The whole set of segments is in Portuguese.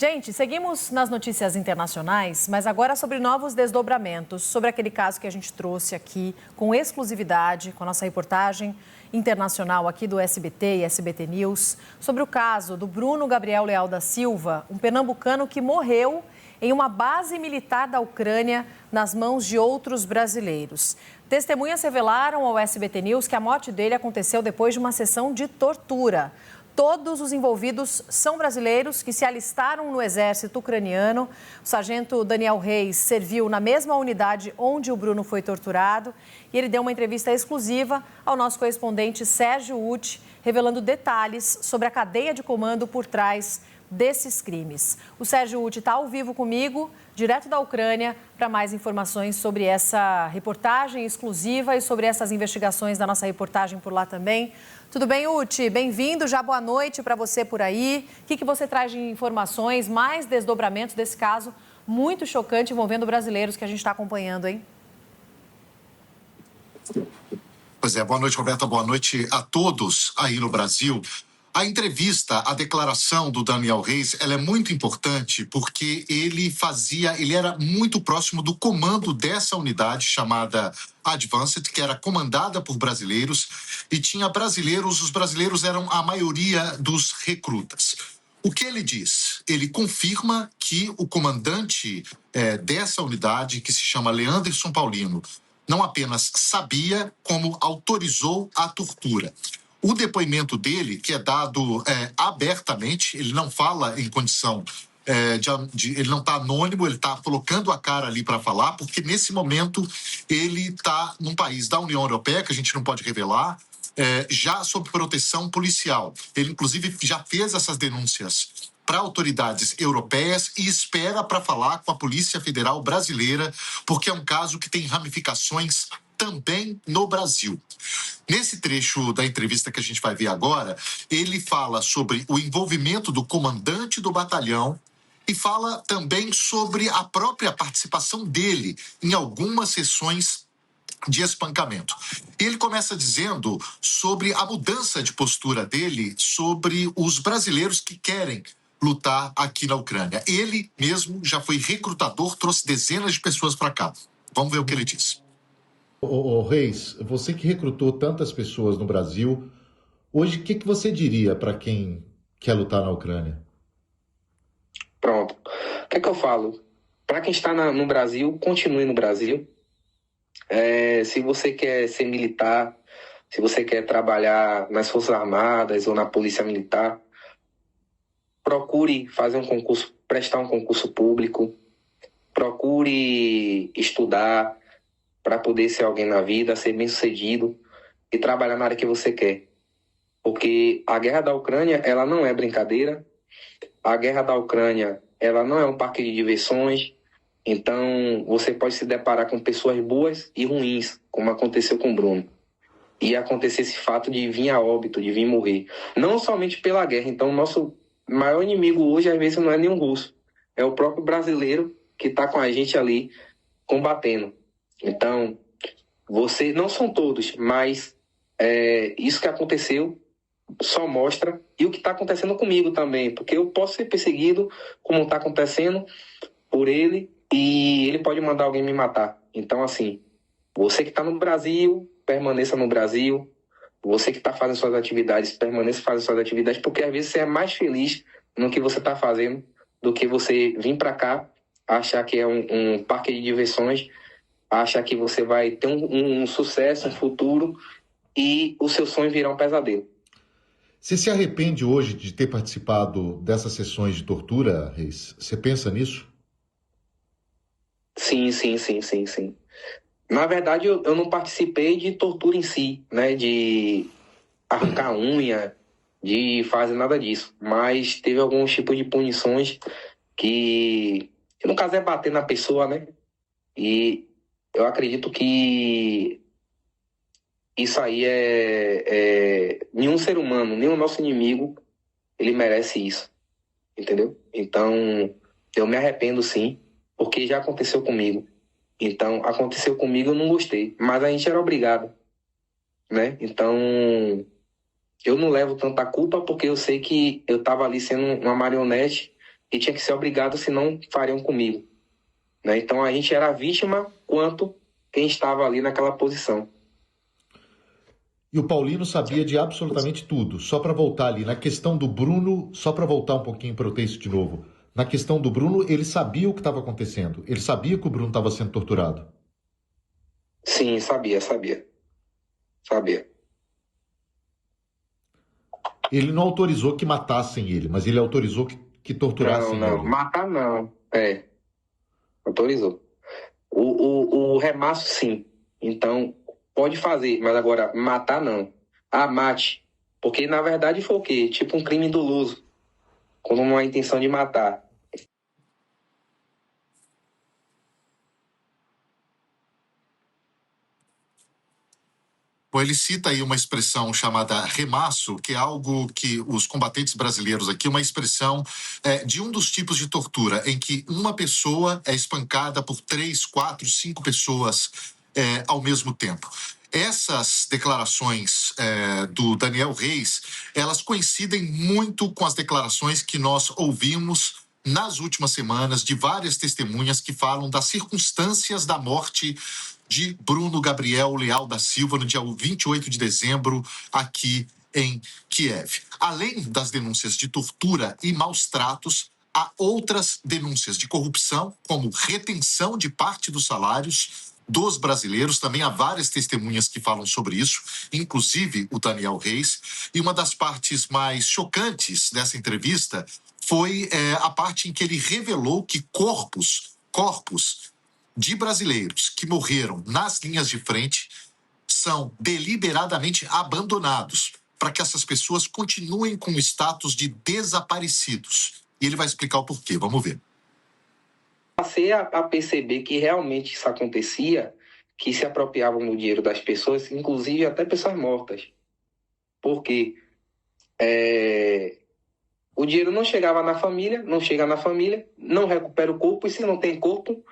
Gente, seguimos nas notícias internacionais, mas agora sobre novos desdobramentos, sobre aquele caso que a gente trouxe aqui com exclusividade, com a nossa reportagem internacional aqui do SBT e SBT News, sobre o caso do Bruno Gabriel Leal da Silva, um pernambucano que morreu em uma base militar da Ucrânia nas mãos de outros brasileiros. Testemunhas revelaram ao SBT News que a morte dele aconteceu depois de uma sessão de tortura. Todos os envolvidos são brasileiros que se alistaram no exército ucraniano. O sargento Daniel Reis serviu na mesma unidade onde o Bruno foi torturado e ele deu uma entrevista exclusiva ao nosso correspondente Sérgio Uti, revelando detalhes sobre a cadeia de comando por trás desses crimes. O Sérgio Uti está ao vivo comigo, direto da Ucrânia, para mais informações sobre essa reportagem exclusiva e sobre essas investigações da nossa reportagem por lá também. Tudo bem, Uti? Bem-vindo, já boa noite para você por aí. O que você traz de informações, mais desdobramentos desse caso muito chocante envolvendo brasileiros que a gente está acompanhando, hein? Pois é, boa noite, Roberta, boa noite a todos aí no Brasil. A entrevista, a declaração do Daniel Reis, ela é muito importante porque ele era muito próximo do comando dessa unidade chamada Advanced, que era comandada por brasileiros e tinha brasileiros, os brasileiros eram a maioria dos recrutas. O que ele diz? Ele confirma que o comandante dessa unidade, que se chama Leanderson Paulino, não apenas sabia, como autorizou a tortura. O depoimento dele, que é dado abertamente, ele não fala em condição ele não está anônimo, ele está colocando a cara ali para falar, porque nesse momento ele está num país da União Europeia, que a gente não pode revelar, já sob proteção policial. Ele, inclusive, já fez essas denúncias para autoridades europeias e espera para falar com a Polícia Federal Brasileira, porque é um caso que tem ramificações também no Brasil. Nesse trecho da entrevista que a gente vai ver agora, ele fala sobre o envolvimento do comandante do batalhão e fala também sobre a própria participação dele em algumas sessões de espancamento. Ele começa dizendo sobre a mudança de postura dele sobre os brasileiros que querem lutar aqui na Ucrânia. Ele mesmo já foi recrutador, trouxe dezenas de pessoas para cá. Vamos ver o que ele diz. Reis, você que recrutou tantas pessoas no Brasil, hoje o que você diria para quem quer lutar na Ucrânia? Pronto. O que eu falo? Para quem está no Brasil, continue no Brasil. Se você quer ser militar, se você quer trabalhar nas Forças Armadas ou na Polícia Militar, procure fazer um concurso, prestar um concurso público, procure estudar para poder ser alguém na vida, ser bem-sucedido e trabalhar na área que você quer. Porque a guerra da Ucrânia, ela não é brincadeira. A guerra da Ucrânia, ela não é um parque de diversões. Então, você pode se deparar com pessoas boas e ruins, como aconteceu com o Bruno. E acontecer esse fato de vir a óbito, de vir morrer. Não somente pela guerra. Então, o nosso maior inimigo hoje, às vezes, não é nenhum russo. É o próprio brasileiro que está com a gente ali combatendo. Então, não são todos, mas isso que aconteceu só mostra, e o que está acontecendo comigo também, porque eu posso ser perseguido, como está acontecendo, por ele, e ele pode mandar alguém me matar. Então, assim, você que está no Brasil, permaneça no Brasil. Você que está fazendo suas atividades, permaneça fazendo suas atividades, porque às vezes você é mais feliz no que você está fazendo do que você vir para cá, achar que é um parque de diversões, achar que você vai ter um sucesso, um futuro, e o seu sonho virá um pesadelo. Você se arrepende hoje de ter participado dessas sessões de tortura, Reis? Você pensa nisso? Sim. Na verdade, eu não participei de tortura em si, né? De arrancar unha, de fazer nada disso. Mas teve alguns tipos de punições que no caso, é bater na pessoa, né? E eu acredito que isso aí nenhum ser humano, nenhum nosso inimigo, ele merece isso, entendeu? Então, eu me arrependo sim, porque já aconteceu comigo. Então, aconteceu comigo, eu não gostei, mas a gente era obrigado, né? Então, eu não levo tanta culpa porque eu sei que eu estava ali sendo uma marionete e tinha que ser obrigado, senão fariam comigo. Né? Então a gente era vítima quanto quem estava ali naquela posição. E o Paulino sabia de absolutamente tudo. Só para voltar ali, na questão do Bruno, só para voltar um pouquinho para o texto de novo. Na questão do Bruno, ele sabia o que estava acontecendo. Ele sabia que o Bruno estava sendo torturado. Sim, sabia. Ele não autorizou que matassem ele, mas ele autorizou que torturassem Não, ele. matar não. Autorizou. O remasso, sim. Então, pode fazer, mas agora, matar não. Ah, mate. Porque, na verdade, foi o quê? Tipo um crime doloso, com uma intenção de matar. Bom, ele cita aí uma expressão chamada remasso, que é algo que os combatentes brasileiros aqui, uma expressão de um dos tipos de tortura, em que uma pessoa é espancada por 3, 4, 5 pessoas ao mesmo tempo. Essas declarações do Daniel Reis, elas coincidem muito com as declarações que nós ouvimos nas últimas semanas de várias testemunhas que falam das circunstâncias da morte de Bruno Gabriel Leal da Silva no dia 28 de dezembro, aqui em Kiev. Além das denúncias de tortura e maus tratos, há outras denúncias de corrupção, como retenção de parte dos salários dos brasileiros. Também há várias testemunhas que falam sobre isso, inclusive o Daniel Reis. E uma das partes mais chocantes dessa entrevista foi a parte em que ele revelou que corpos de brasileiros que morreram nas linhas de frente são deliberadamente abandonados para que essas pessoas continuem com o status de desaparecidos. E ele vai explicar o porquê. Vamos ver. Passei a perceber que realmente isso acontecia, que se apropriavam do dinheiro das pessoas, inclusive até pessoas mortas. Porque o dinheiro não chegava na família, não chega na família, não recupera o corpo, e se não tem corpo,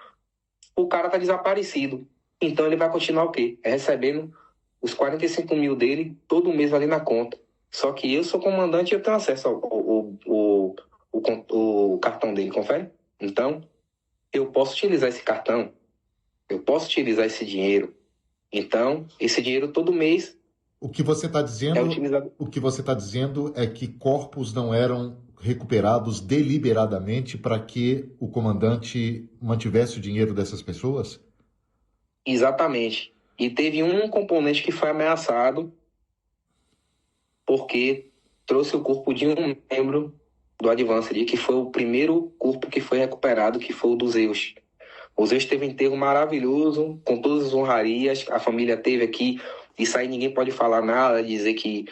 o cara tá desaparecido. Então ele vai continuar o quê? Recebendo os 45 mil dele todo mês ali na conta. Só que eu sou comandante e eu tenho acesso ao cartão dele, confere? Então, eu posso utilizar esse cartão, eu posso utilizar esse dinheiro. Então, esse dinheiro todo mês o que você está dizendo, é utilizado. O que você está dizendo é que corpos não eram recuperados deliberadamente para que o comandante mantivesse o dinheiro dessas pessoas? Exatamente. E teve um componente que foi ameaçado porque trouxe o corpo de um membro do Advanced, que foi o primeiro corpo que foi recuperado, que foi o do Zeus. O Zeus teve um enterro maravilhoso, com todas as honrarias, a família teve aqui, isso aí ninguém pode falar nada, dizer que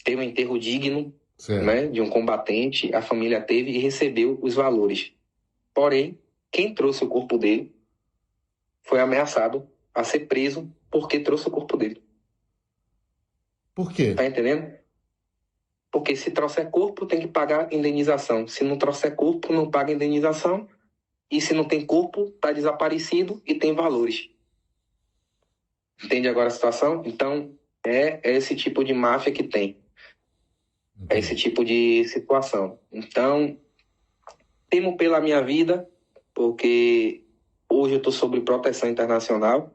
tem um enterro digno, né, de um combatente, a família teve e recebeu os valores. Porém, quem trouxe o corpo dele foi ameaçado a ser preso porque trouxe o corpo dele. Por quê? Tá entendendo? Porque se trouxer corpo, tem que pagar indenização. Se não trouxer corpo, não paga indenização. E se não tem corpo, tá desaparecido e tem valores. Entende agora a situação? Então, é esse tipo de máfia que tem. É esse tipo de situação. Então, temo pela minha vida, porque hoje eu estou sob proteção internacional.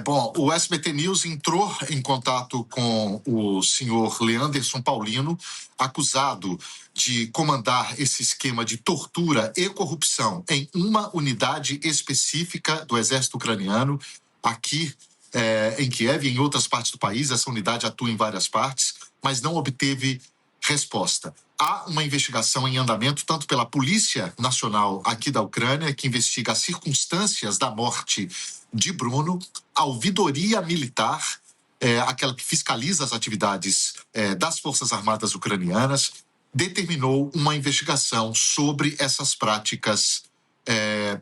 Bom, o SBT News entrou em contato com o senhor Leanderson Paulino, acusado de comandar esse esquema de tortura e corrupção em uma unidade específica do exército ucraniano, aqui em Kiev e em outras partes do país. Essa unidade atua em várias partes, mas não obteve resposta. Há uma investigação em andamento, tanto pela Polícia Nacional aqui da Ucrânia, que investiga as circunstâncias da morte de Bruno, a ouvidoria militar, aquela que fiscaliza as atividades das Forças Armadas ucranianas, determinou uma investigação sobre essas práticas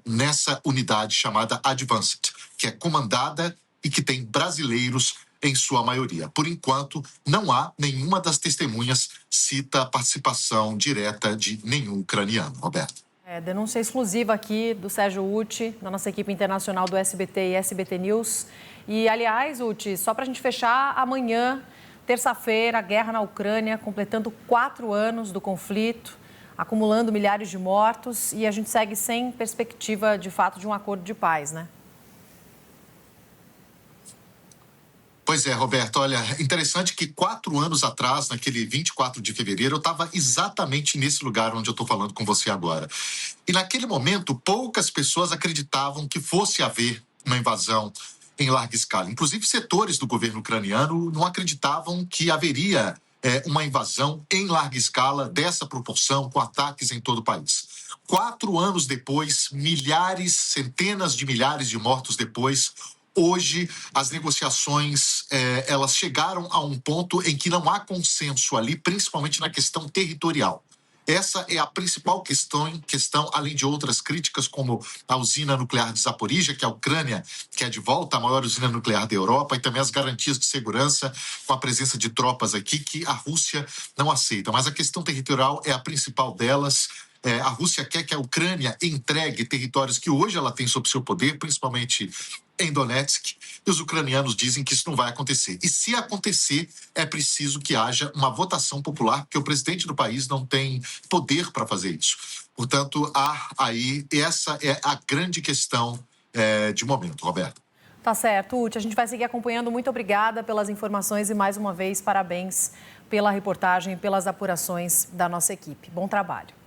nessa unidade chamada Advanced, que é comandada e que tem brasileiros em sua maioria. Por enquanto, não há nenhuma das testemunhas cita a participação direta de nenhum ucraniano. Roberto. Denúncia exclusiva aqui do Sérgio Uti, da nossa equipe internacional do SBT e SBT News. E, aliás, Uti, só para a gente fechar, amanhã Terça-feira, a guerra na Ucrânia, completando 4 anos do conflito, acumulando milhares de mortos, e a gente segue sem perspectiva, de fato, de um acordo de paz, né? Pois é, Roberto, olha, interessante que 4 anos atrás, naquele 24 de fevereiro, eu estava exatamente nesse lugar onde eu estou falando com você agora. E naquele momento, poucas pessoas acreditavam que fosse haver uma invasão em larga escala. Inclusive, setores do governo ucraniano não acreditavam que haveria uma invasão em larga escala dessa proporção, com ataques em todo o país. 4 anos depois, milhares, centenas de milhares de mortos depois, hoje as negociações elas chegaram a um ponto em que não há consenso ali, principalmente na questão territorial. Essa é a principal questão, além de outras críticas, como a usina nuclear de Zaporizhia, que a Ucrânia quer de volta, a maior usina nuclear da Europa, e também as garantias de segurança com a presença de tropas aqui, que a Rússia não aceita. Mas a questão territorial é a principal delas. A Rússia quer que a Ucrânia entregue territórios que hoje ela tem sob seu poder, principalmente em Donetsk, e os ucranianos dizem que isso não vai acontecer. E se acontecer, é preciso que haja uma votação popular, porque o presidente do país não tem poder para fazer isso. Portanto, essa é a grande questão de momento, Roberto. Tá certo, Uti, a gente vai seguir acompanhando. Muito obrigada pelas informações e, mais uma vez, parabéns pela reportagem, pelas apurações da nossa equipe. Bom trabalho.